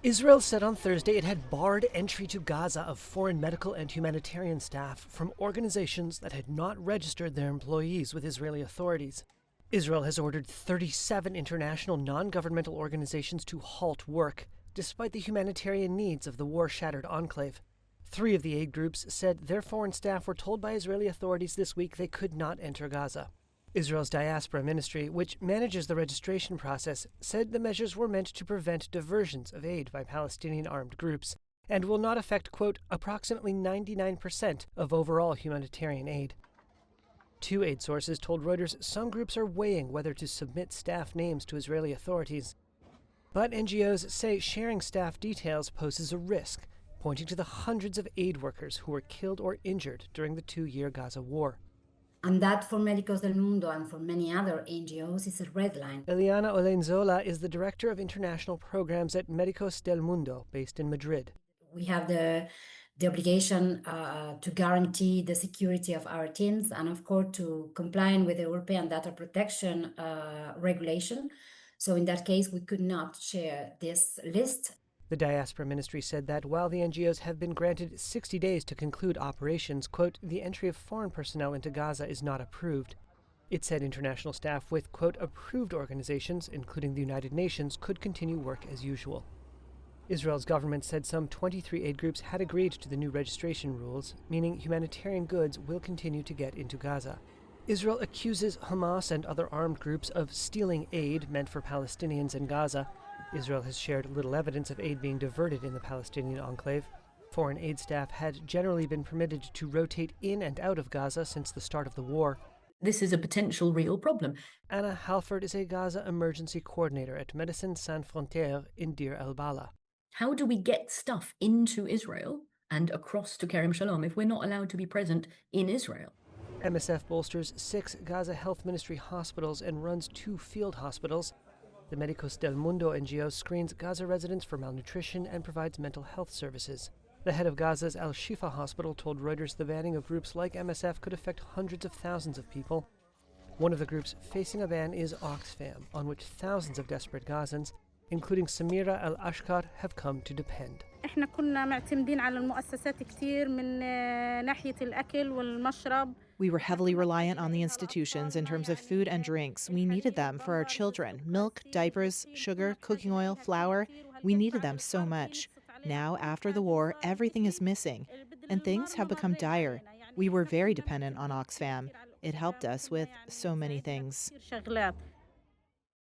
Israel said on Thursday it had barred entry to Gaza of foreign medical and humanitarian staff from organizations that had not registered their employees with Israeli authorities. Israel has ordered 37 international non-governmental organizations to halt work, despite the humanitarian needs of the war-shattered enclave. 3 of the aid groups said their foreign staff were told by Israeli authorities this week they could not enter Gaza. Israel's diaspora ministry, which manages the registration process, said the measures were meant to prevent diversions of aid by Palestinian armed groups and will not affect, quote, approximately 99% of overall humanitarian aid. 2 aid sources told Reuters some groups are weighing whether to submit staff names to Israeli authorities. But NGOs say sharing staff details poses a risk, pointing to the hundreds of aid workers who were killed or injured during the 2-year Gaza war. And that for Médicos del Mundo and for many other NGOs is a red line. Eliana Olenzola is the director of international programs at Médicos del Mundo, based in Madrid. We have the obligation to guarantee the security of our teams and, of course, to comply with the European data protection regulation. So in that case, we could not share this list. The diaspora ministry said that while the NGOs have been granted 60 days to conclude operations, quote, the entry of foreign personnel into Gaza is not approved. It said international staff with, quote, approved organizations, including the United Nations, could continue work as usual. Israel's government said some 23 aid groups had agreed to the new registration rules, meaning humanitarian goods will continue to get into Gaza. Israel accuses Hamas and other armed groups of stealing aid meant for Palestinians in Gaza. Israel has shared little evidence of aid being diverted in the Palestinian enclave. Foreign aid staff had generally been permitted to rotate in and out of Gaza since the start of the war. This is a potential real problem. Anna Halford is a Gaza emergency coordinator at Médecins Sans Frontières in Deir el-Balah. How do we get stuff into Israel and across to Kerem Shalom if we're not allowed to be present in Israel? MSF bolsters 6 Gaza Health Ministry hospitals and runs 2 field hospitals. The Médicos del Mundo NGO screens Gaza residents for malnutrition and provides mental health services. The head of Gaza's Al-Shifa hospital told Reuters the banning of groups like MSF could affect hundreds of thousands of people. One of the groups facing a ban is Oxfam, on which thousands of desperate Gazans, including Samira Al-Ashkar, have come to depend. احنا كنا معتمدين على المؤسسات كتير من ناحية الأكل والمشرب. We were heavily reliant on the institutions in terms of food and drinks. We needed them for our children. Milk, diapers, sugar, cooking oil, flour. We needed them so much. Now, after the war, everything is missing, and things have become dire. We were very dependent on Oxfam. It helped us with so many things.